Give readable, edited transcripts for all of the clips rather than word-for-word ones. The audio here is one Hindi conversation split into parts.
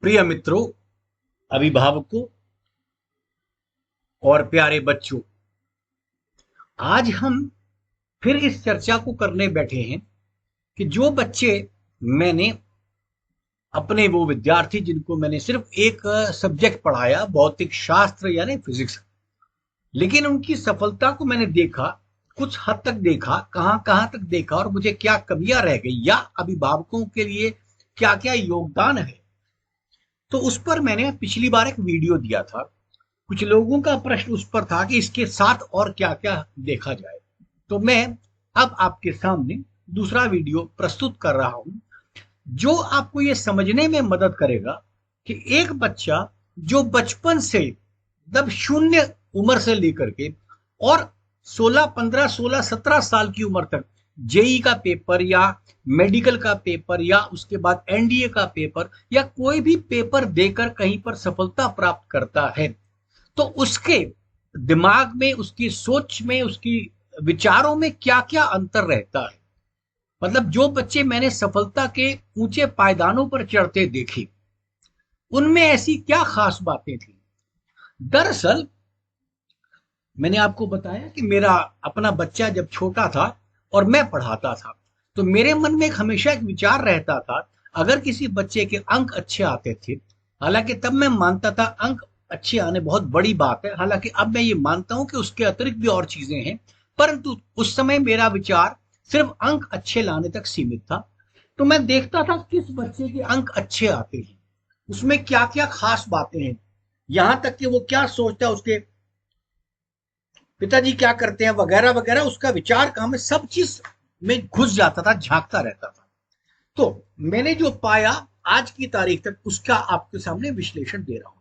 प्रिय मित्रों, अभिभावकों और प्यारे बच्चों, आज हम फिर इस चर्चा को करने बैठे हैं कि जो बच्चे मैंने अपने वो विद्यार्थी जिनको मैंने सिर्फ एक सब्जेक्ट पढ़ाया, भौतिक शास्त्र यानी फिजिक्स, लेकिन उनकी सफलता को मैंने देखा, कुछ हद तक देखा, कहां कहां तक देखा और मुझे क्या कमियां रह गई या अभिभावकों के लिए क्या क्या योगदान है। तो उस पर मैंने पिछली बार एक वीडियो दिया था। कुछ लोगों का प्रश्न उस पर था कि इसके साथ और क्या क्या देखा जाए। तो मैं अब आपके सामने दूसरा वीडियो प्रस्तुत कर रहा हूं, जो आपको ये समझने में मदद करेगा कि एक बच्चा जो बचपन से तब शून्य उम्र से लेकर के और 16 15 16 17 साल की उम्र तक जेई का पेपर या मेडिकल का पेपर या उसके बाद एनडीए का पेपर या कोई भी पेपर देकर कहीं पर सफलता प्राप्त करता है, तो उसके दिमाग में, उसकी सोच में, उसकी विचारों में क्या क्या अंतर रहता है। मतलब जो बच्चे मैंने सफलता के ऊंचे पायदानों पर चढ़ते देखे, उनमें ऐसी क्या खास बातें थी। दरअसल मैंने आपको बताया कि मेरा अपना बच्चा जब छोटा था और मैं पढ़ाता था, तो मेरे मन में हमेशा एक विचार रहता था, अगर किसी बच्चे के अंक अच्छे आते थे, हालांकि तब मैं मानता था अंक अच्छे आने बहुत बड़ी बात है, हालांकि अब मैं ये मानता हूं कि उसके अतिरिक्त भी और चीजें हैं, परंतु उस समय मेरा विचार सिर्फ अंक अच्छे लाने तक सीमित था। तो मैं देखता था किस बच्चे के अंक अच्छे आते हैं, उसमें क्या क्या खास बातें हैं, यहां तक कि वो क्या सोचता है, उसके पिताजी क्या करते हैं, वगैरह वगैरह, उसका विचार कहाँ में, सब चीज में घुस जाता था, झांकता रहता था। तो मैंने जो पाया आज की तारीख तक, उसका आपके सामने विश्लेषण दे रहा हूं।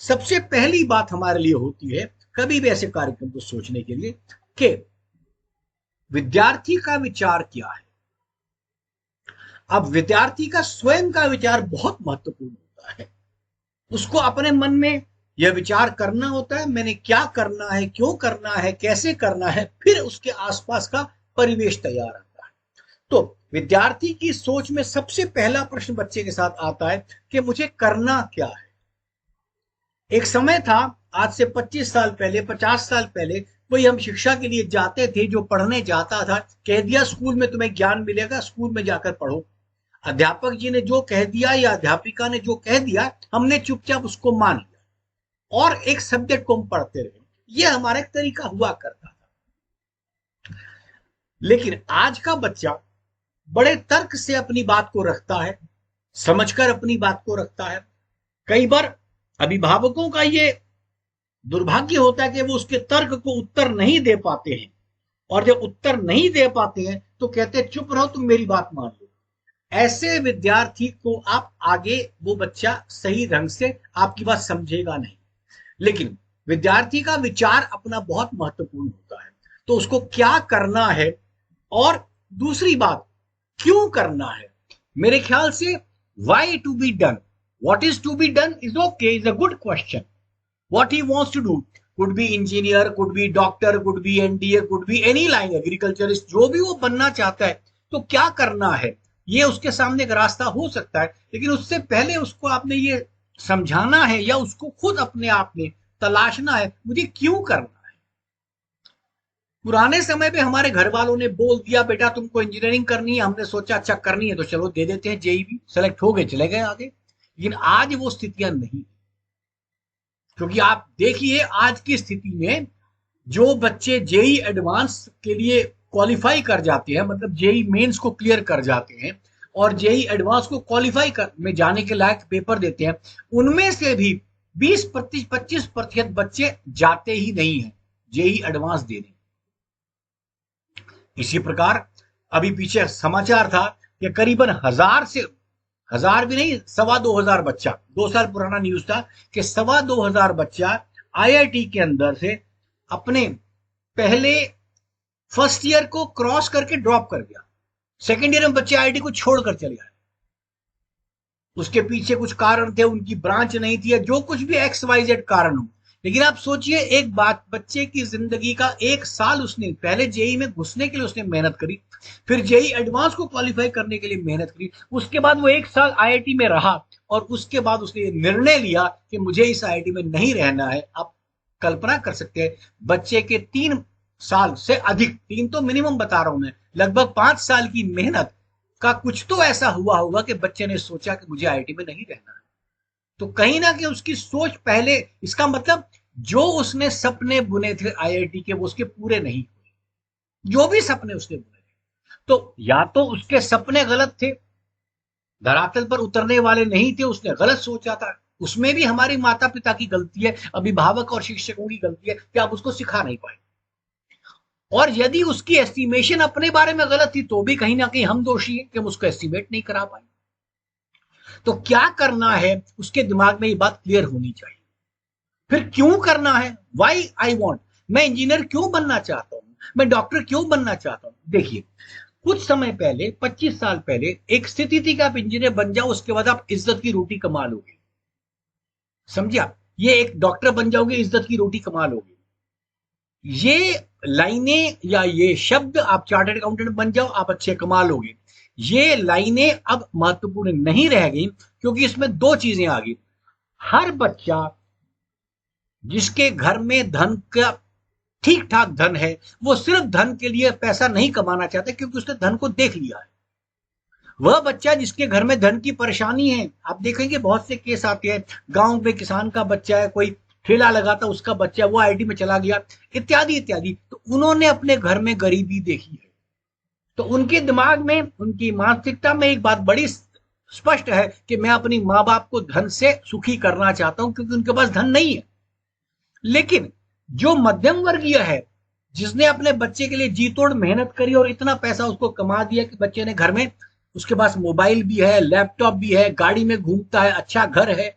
सबसे पहली बात हमारे लिए होती है कभी भी ऐसे कार्यक्रम को सोचने के लिए कि विद्यार्थी का विचार क्या है। अब विद्यार्थी का स्वयं का विचार बहुत महत्वपूर्ण होता है। उसको अपने मन में यह विचार करना होता है, मैंने क्या करना है, क्यों करना है, कैसे करना है, फिर उसके आसपास का परिवेश तैयार आता है। तो विद्यार्थी की सोच में सबसे पहला प्रश्न बच्चे के साथ आता है कि मुझे करना क्या है। एक समय था, आज से 25 साल पहले, 50 साल पहले, वही हम शिक्षा के लिए जाते थे, जो पढ़ने जाता था कह दिया स्कूल में तुम्हें ज्ञान मिलेगा, स्कूल में जाकर पढ़ो। अध्यापक जी ने जो कह दिया या अध्यापिका ने जो कह दिया, हमने चुपचाप उसको मान लिया और एक सब्जेक्ट को हम पढ़ते रहे। यह हमारा एक तरीका हुआ करता था। लेकिन आज का बच्चा बड़े तर्क से अपनी बात को रखता है, समझकर अपनी बात को रखता है। कई बार अभिभावकों का ये दुर्भाग्य होता है कि वो उसके तर्क को उत्तर नहीं दे पाते हैं, और जब उत्तर नहीं दे पाते हैं तो कहते हैं चुप रहो, तुम मेरी बात मान लो। ऐसे विद्यार्थी को आप आगे, वो बच्चा सही ढंग से आपकी बात समझेगा नहीं। लेकिन विद्यार्थी का विचार अपना बहुत महत्वपूर्ण होता है, तो उसको क्या करना है और दूसरी बात क्यों करना है। मेरे ख्याल से why to be done, what is to be done is okay, is a good question. What he wants to do could be engineer, could be doctor, could be NDA, could be any line, agriculturist, जो भी वो बनना चाहता है, तो क्या करना है, ये उसके सामने एक रास्ता हो सकता है। लेकिन उससे पहले उसको आपने ये समझाना है या उसको खुद अपने आप में तलाशना है, मुझे क्यों करना है। पुराने समय पे हमारे घर वालों ने बोल दिया बेटा तुमको इंजीनियरिंग करनी है, हमने सोचा अच्छा करनी है तो चलो दे देते हैं, जेई भी सेलेक्ट हो गए, चले गए आगे। लेकिन आज वो स्थितियां नहीं, क्योंकि आप देखिए आज की स्थिति में जो बच्चे जेई एडवांस के लिए क्वालिफाई कर जाते हैं, मतलब जेई मेंस को क्लियर कर जाते हैं और जेई एडवांस को क्वालिफाई कर में जाने के लायक पेपर देते हैं, उनमें से भी 20-25% बच्चे जाते ही नहीं हैं जेई एडवांस देने। इसी प्रकार अभी पीछे समाचार था कि करीबन 1000 से, 1000 भी नहीं, 2,200 बच्चा, 2 साल पुराना न्यूज था कि 2,200 बच्चा आईआईटी के अंदर से अपने पहले फर्स्ट ईयर को क्रॉस करके ड्रॉप कर गया। सेकेंड ईयर में बच्चे आईआईटी को छोड़कर चले गए। उसके पीछे कुछ कारण थे, उनकी ब्रांच नहीं थी, जो कुछ भी XYZ कारण हो, लेकिन आप सोचिए एक बात, बच्चे की जिंदगी का एक साल उसने पहले जेई में घुसने के लिए उसने मेहनत करी, फिर जेई एडवांस को क्वालिफाई करने के लिए मेहनत करी, उसके बाद वो एक साल आईआईटी में रहा और उसके बाद उसने निर्णय लिया कि मुझे इस आईआईटी में नहीं रहना है। आप कल्पना कर सकते हैं बच्चे के 3 साल से अधिक, 3 तो मिनिमम बता रहा हूं मैं, लगभग 5 साल की मेहनत का कुछ तो ऐसा हुआ होगा कि बच्चे ने सोचा कि मुझे आईआईटी में नहीं रहना है। तो कहीं ना कहीं उसकी सोच पहले, इसका मतलब जो उसने सपने बुने थे आईआईटी के वो उसके पूरे नहीं हुए, जो भी सपने उसने बुने थे। तो या तो उसके सपने गलत थे, धरातल पर उतरने वाले नहीं थे, उसने गलत सोचा था। उसमें भी हमारी माता पिता की गलती है, अभिभावक और शिक्षकों की गलती है कि आप उसको सिखा नहीं पाए। और यदि उसकी एस्टिमेशन अपने बारे में गलत थी तो भी कहीं ना कहीं हम दोषी हैं कि हम उसको एस्टिमेट नहीं करा पाए। तो क्या करना है, उसके दिमाग में ये बात क्लियर होनी चाहिए। फिर क्यों करना है, वाई आई वॉन्ट, मैं इंजीनियर क्यों बनना चाहता हूं, मैं डॉक्टर क्यों बनना चाहता हूं। देखिए कुछ समय पहले, 25 साल पहले एक स्थिति थी कि आप इंजीनियर बन जाओ, उसके बाद आप इज्जत की रोटी कमा लोगे। समझिए, ये एक डॉक्टर बन जाओगे, इज्जत की रोटी कमा लोगे। ये लाइनें या ये शब्द, आप चार्टर्ड अकाउंटेंट बन जाओ आप अच्छे कमा लोगे, ये लाइनें अब महत्वपूर्ण नहीं रह गई, क्योंकि इसमें दो चीजें आ गई। हर बच्चा जिसके घर में धन का ठीक ठाक धन है, वो सिर्फ धन के लिए पैसा नहीं कमाना चाहता, क्योंकि उसने धन को देख लिया है। वह बच्चा जिसके घर में धन की परेशानी है, आप देखेंगे बहुत से केस आते हैं, गांव में किसान का बच्चा है, कोई ठेला लगाता उसका बच्चा, वो आईआईटी में चला गया, इत्यादि इत्यादि। तो उन्होंने अपने घर में गरीबी देखी है, तो उनके दिमाग में, उनकी मानसिकता में एक बात बड़ी स्पष्ट है कि मैं अपनी माँ बाप को धन से सुखी करना चाहता हूं, क्योंकि उनके पास धन नहीं है। लेकिन जो मध्यम वर्गीय है, जिसने अपने बच्चे के लिए जी तोड़ मेहनत करी और इतना पैसा उसको कमा दिया कि बच्चे ने घर में, उसके पास मोबाइल भी है, लैपटॉप भी है, गाड़ी में घूमता है, अच्छा घर है।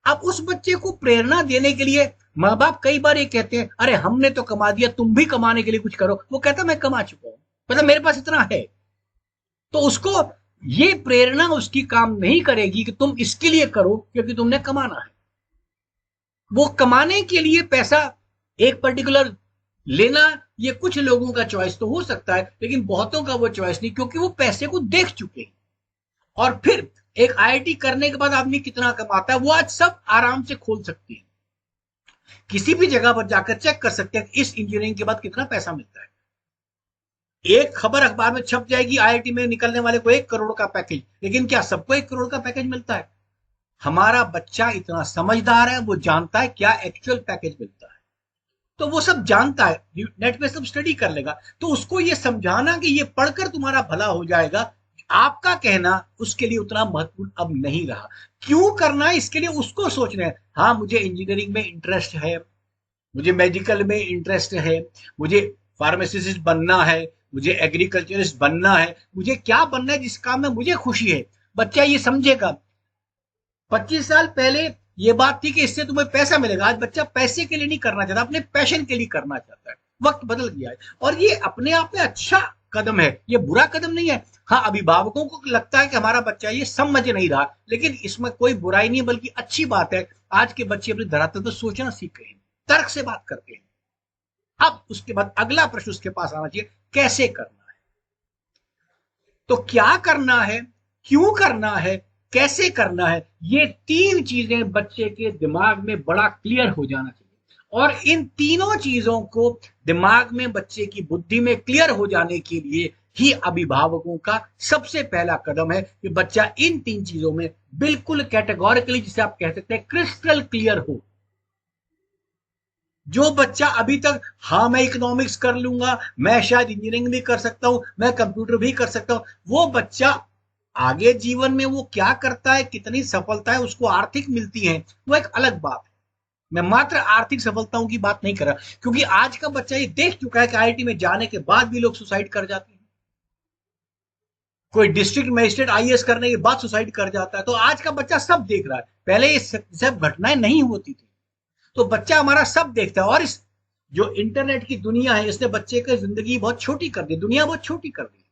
अब उस बच्चे को प्रेरणा देने के लिए माँ बाप कई बार ये कहते हैं, अरे हमने तो कमा दिया, तुम भी कमाने के लिए कुछ करो। वो कहता मैं कमा चुका हूं, मतलब मेरे पास इतना है। तो उसको ये प्रेरणा उसकी काम नहीं करेगी कि तुम इसके लिए करो क्योंकि तुमने कमाना है। वो कमाने के लिए पैसा एक पर्टिकुलर लेना, ये कुछ लोगों का चॉइस तो हो सकता है, लेकिन बहुतों का वो चॉइस नहीं, क्योंकि वो पैसे को देख चुके हैं। और फिर एक आईआईटी करने के बाद आदमी कितना कमाता है, वो आज सब आराम से खोल सकते हैं, किसी भी जगह पर जाकर चेक कर सकते हैं कि इस इंजीनियरिंग के बाद कितना पैसा मिलता है। एक खबर अखबार में छप जाएगी, आईआईटी में निकलने वाले को 1 करोड़ का पैकेज, लेकिन क्या सबको 1 करोड़ का पैकेज मिलता है? हमारा बच्चा इतना समझदार है, वो जानता है क्या एक्चुअल पैकेज मिलता है, तो वो सब जानता है, नेट पे सब स्टडी कर लेगा। तो उसको ये समझाना कि ये पढ़कर तुम्हारा भला हो जाएगा, आपका कहना उसके लिए उतना महत्वपूर्ण अब नहीं रहा। क्यों करना है इसके लिए उसको सोचना है। हाँ, मुझे इंजीनियरिंग में इंटरेस्ट है, मुझे मेडिकल में इंटरेस्ट है, मुझे फार्मासिस्ट बनना है, मुझे एग्रीकल्चरिस्ट बनना है, मुझे क्या बनना है जिस काम में मुझे खुशी है। बच्चा ये समझेगा। 25 साल पहले ये बात थी कि इससे तुम्हें पैसा मिलेगा, आज बच्चा पैसे के लिए नहीं करना चाहता, अपने पैशन के लिए करना चाहता है। वक्त बदल गया है और ये अपने आप में अच्छा कदम है, ये बुरा कदम नहीं है। हाँ, अभिभावकों को लगता है कि हमारा बच्चा ये समझ नहीं रहा, लेकिन इसमें कोई बुराई नहीं है, बल्कि अच्छी बात है। आज के बच्चे अपनी धरातल पर सोचना सीख रहे हैं, तर्क से बात करते हैं। अब उसके बाद अगला प्रश्न उसके पास आना चाहिए, कैसे करना है। तो क्या करना है, क्यों करना है, कैसे करना है, ये 3 चीजें बच्चे के दिमाग में बड़ा क्लियर हो जाना चाहिए। और इन तीनों चीजों को दिमाग में, बच्चे की बुद्धि में क्लियर हो जाने के लिए ही अभिभावकों का सबसे पहला कदम है कि बच्चा इन 3 चीजों में बिल्कुल कैटेगोरिकली, जिसे आप कह सकते हैं क्रिस्टल क्लियर हो। जो बच्चा अभी तक हाँ मैं इकोनॉमिक्स कर लूंगा, मैं शायद इंजीनियरिंग भी कर सकता हूं, मैं कंप्यूटर भी कर सकता हूं, वो बच्चा आगे जीवन में वो क्या करता है, कितनी सफलता है उसको आर्थिक मिलती है, वो एक अलग बात है। मैं मात्र आर्थिक सफलताओं की बात नहीं कर रहा, क्योंकि आज का बच्चा ये देख चुका है कि आईआईटी में जाने के बाद भी लोग सुसाइड कर जाते हैं। कोई डिस्ट्रिक्ट मजिस्ट्रेट आईएएस करने के बाद सुसाइड कर जाता है। तो आज का बच्चा सब देख रहा है, पहले ये सब घटनाएं नहीं होती थी। तो बच्चा हमारा सब देखता है। और इस जो इंटरनेट की दुनिया है, इसने बच्चे की जिंदगी बहुत छोटी कर दी, दुनिया बहुत छोटी कर दी।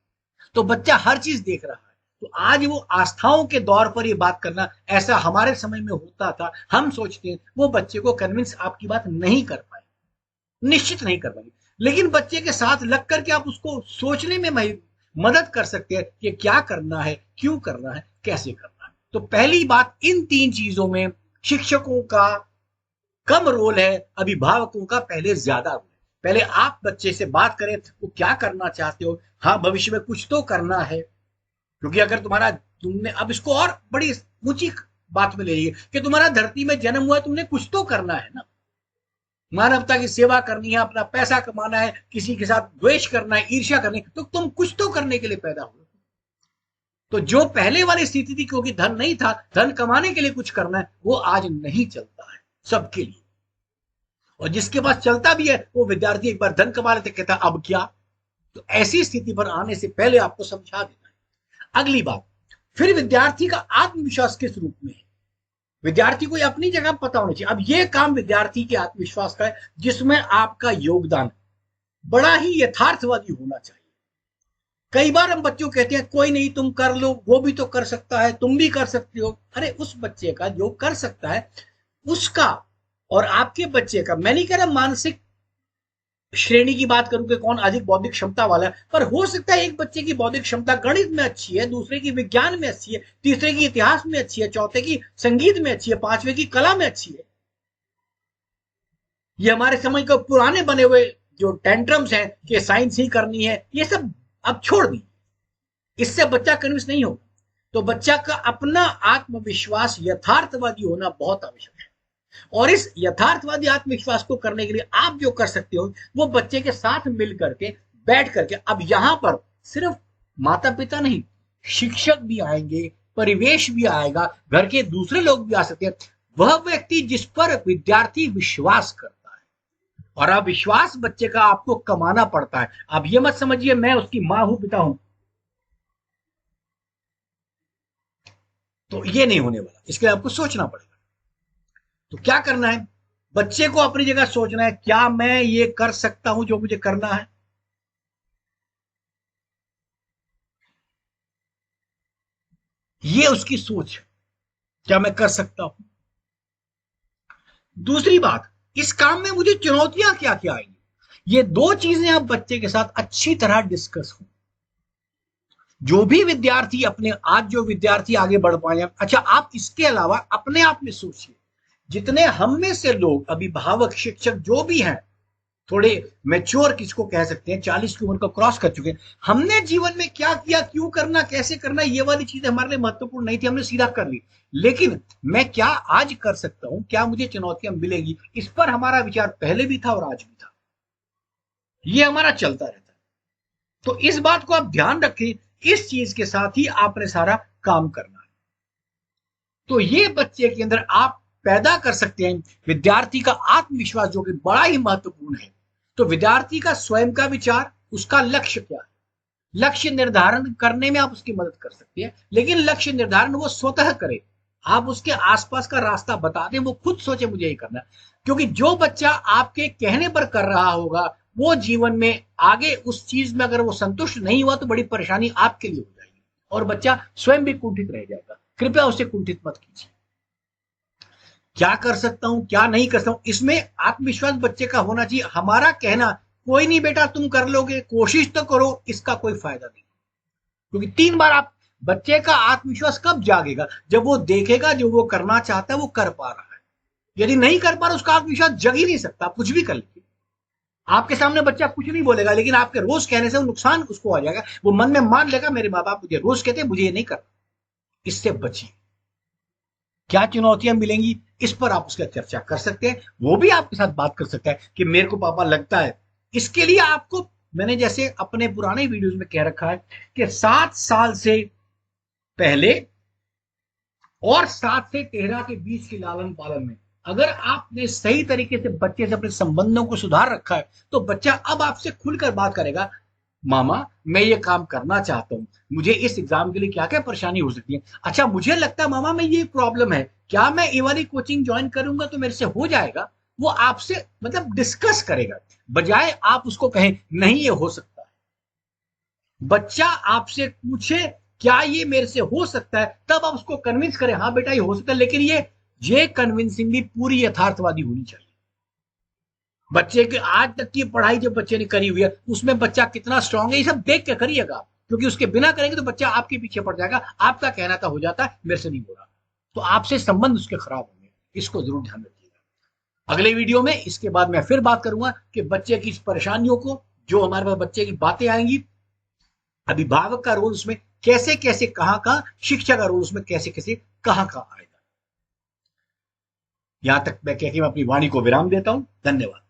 तो बच्चा हर चीज देख रहा है। तो आज वो आस्थाओं के दौर पर ये बात करना, ऐसा हमारे समय में होता था, हम सोचते हैं वो बच्चे को कन्विंस आपकी बात नहीं कर पाए, निश्चित नहीं कर पाएंगे, लेकिन बच्चे के साथ लग करके आप उसको सोचने में मदद कर सकते हैं कि क्या करना है, क्यों करना है, कैसे करना है। तो पहली बात, इन 3 चीजों में शिक्षकों का कम रोल है, अभिभावकों का पहले ज्यादा रोल है। पहले आप बच्चे से बात करें, वो क्या करना चाहते हो, हाँ भविष्य में कुछ तो करना है, क्योंकि अगर तुमने अब इसको और बड़ी ऊंची बात में ले लीजिए कि तुम्हारा धरती में जन्म हुआ है, तुमने कुछ तो करना है ना, मानवता की सेवा करनी है, अपना पैसा कमाना है, किसी के साथ द्वेष करना है, ईर्ष्या करनी है, तो तुम कुछ तो करने के लिए पैदा हुए। तो जो पहले वाली स्थिति थी, क्योंकि धन नहीं था, धन कमाने के लिए कुछ करना है, वो आज नहीं चलता है सबके लिए। और जिसके पास चलता भी है, वो विद्यार्थी एक बार धन कमा लेते कहता अब क्या। तो ऐसी स्थिति पर आने से पहले आपको समझा देना है। अगली बात, फिर विद्यार्थी का आत्मविश्वास किस रूप में है, विद्यार्थी को अपनी जगह पता होनी चाहिए। अब ये काम विद्यार्थी के आत्मविश्वास का है, जिसमें आपका योगदान बड़ा ही यथार्थवादी होना चाहिए। कई बार हम बच्चों कहते हैं कोई नहीं तुम कर लो, वो भी तो कर सकता है, तुम भी कर सकते हो। अरे उस बच्चे का जो कर सकता है उसका और आपके बच्चे का, मैं नहीं कह रहा मानसिक श्रेणी की बात करूं कि कौन अधिक बौद्धिक क्षमता वाला है, पर हो सकता है एक बच्चे की बौद्धिक क्षमता गणित में अच्छी है, दूसरे की विज्ञान में अच्छी है, तीसरे की इतिहास में अच्छी है, चौथे की संगीत में अच्छी है, पांचवे की कला में अच्छी है। ये हमारे समय के पुराने बने हुए जो टेंट्रम्स हैं कि साइंस ही करनी है, ये सब अब छोड़ दी, इससे बच्चा कन्विंस नहीं होगा। तो बच्चा का अपना आत्मविश्वास यथार्थवादी होना बहुत आवश्यक है। और इस यथार्थवादी आत्मविश्वास को करने के लिए आप जो कर सकते हो, वो बच्चे के साथ मिल करके बैठ करके, अब यहां पर सिर्फ माता पिता नहीं, शिक्षक भी आएंगे, परिवेश भी आएगा, घर के दूसरे लोग भी आ सकते हैं, वह व्यक्ति जिस पर विद्यार्थी विश्वास करता है। और अब विश्वास बच्चे का आपको कमाना पड़ता है। अब ये मत समझिए मैं उसकी मां हूं, पिता हूं, तो ये नहीं होने वाला, इसके लिए आपको सोचना पड़ेगा। तो क्या करना है, बच्चे को अपनी जगह सोचना है, क्या मैं ये कर सकता हूं जो मुझे करना है। ये उसकी सोच है, क्या मैं कर सकता हूं। दूसरी बात, इस काम में मुझे चुनौतियां क्या क्या आएंगी, ये 2 चीजें आप बच्चे के साथ अच्छी तरह डिस्कस हो। जो भी विद्यार्थी अपने, आज जो विद्यार्थी आगे बढ़ पाए, अच्छा आप इसके अलावा अपने आप में सोचिए, जितने हम में से लोग, अभिभावक, शिक्षक जो भी हैं, थोड़े मैच्योर किसको कह सकते हैं, 40 की उम्र को क्रॉस कर चुके हैं, हमने जीवन में क्या किया, क्यों करना, कैसे करना, ये वाली चीजें हमारे लिए महत्वपूर्ण नहीं थी, हमने सीधा कर ली। लेकिन मैं क्या आज कर सकता हूं, क्या मुझे चुनौतियां मिलेगी, इस पर हमारा विचार पहले भी था और आज भी था, ये हमारा चलता रहता है। तो इस बात को आप ध्यान रखें, इस चीज के साथ ही आपने सारा काम करना है। तो ये बच्चे के अंदर आप पैदा कर सकते हैं विद्यार्थी का आत्मविश्वास, जो कि बड़ा ही महत्वपूर्ण है। तो विद्यार्थी का स्वयं का विचार, उसका लक्ष्य क्या है, लक्ष्य निर्धारण करने में आप उसकी मदद कर सकते हैं, लेकिन लक्ष्य निर्धारण वो स्वतः करे, आप उसके आसपास का रास्ता बता दें, वो खुद सोचे मुझे ये करना है। क्योंकि जो बच्चा आपके कहने पर कर रहा होगा, वो जीवन में आगे उस चीज में अगर वो संतुष्ट नहीं हुआ तो बड़ी परेशानी आपके लिए हो जाएगी और बच्चा स्वयं भी कुंठित रह जाएगा। कृपया उसे कुंठित मत कीजिए। क्या कर सकता हूं, क्या नहीं कर सकता हूं, इसमें आत्मविश्वास बच्चे का होना चाहिए। हमारा कहना कोई नहीं बेटा तुम कर लोगे, कोशिश तो करो, इसका कोई फायदा नहीं। क्योंकि 3 बार आप, बच्चे का आत्मविश्वास कब जागेगा, जब वो देखेगा जो वो करना चाहता है वो कर पा रहा है। यदि नहीं कर पा रहा, उसका आत्मविश्वास जग ही नहीं सकता। आप कुछ भी कर लीजिए, आपके सामने बच्चा कुछ नहीं बोलेगा, लेकिन आपके रोज कहने से वो नुकसान उसको आ जाएगा। वो मन में मान लेगा मेरे माँ बाप मुझे रोज कहते हैं, मुझे ये नहीं करना। इससे बचिए। क्या चुनौतियां मिलेंगी, इस पर आप उसका चर्चा कर सकते हैं, वो भी आपके साथ बात कर सकता है कि मेरे को पापा लगता है। इसके लिए आपको, मैंने जैसे अपने पुराने वीडियोस में कह रखा है कि 7 साल से पहले और 7 से 13 के बीच के लालन पालन में अगर आपने सही तरीके से बच्चे से अपने संबंधों को सुधार रखा है, तो बच्चा अब आपसे खुलकर बात करेगा, मामा मैं ये काम करना चाहता हूं, मुझे इस एग्जाम के लिए क्या क्या परेशानी हो सकती है, अच्छा मुझे लगता है मामा मैं ये प्रॉब्लम है, क्या मैं ये वाली कोचिंग ज्वाइन करूंगा तो मेरे से हो जाएगा। वो आपसे मतलब डिस्कस करेगा, बजाय आप उसको कहें नहीं ये हो सकता है। बच्चा आपसे पूछे क्या ये मेरे से हो सकता है, तब आप उसको कन्विंस करें, हाँ बेटा ये हो सकता है, लेकिन ये कन्विंसिंग भी पूरी यथार्थवादी होनी चाहिए। बच्चे के आज तक की पढ़ाई जब बच्चे ने करी हुई है, उसमें बच्चा कितना स्ट्रांग है, ये सब देख के करिएगा, क्योंकि उसके बिना करेंगे तो बच्चा आपके पीछे पड़ जाएगा, आपका कहना था हो जाता है, मेरे से नहीं हो रहा, तो आपसे संबंध उसके खराब होंगे। इसको जरूर ध्यान रखिएगा। अगले वीडियो में इसके बाद मैं फिर बात करूंगा कि बच्चे की इस परेशानियों को, जो हमारे पास बच्चे की बातें आएंगी, अभिभावक का रोल उसमें कैसे कैसे कहां कहां, शिक्षा का रोल उसमें कैसे कैसे कहां कहां आएगा। यहां तक मैं कह के मैं अपनी वाणी को विराम देता हूं। धन्यवाद।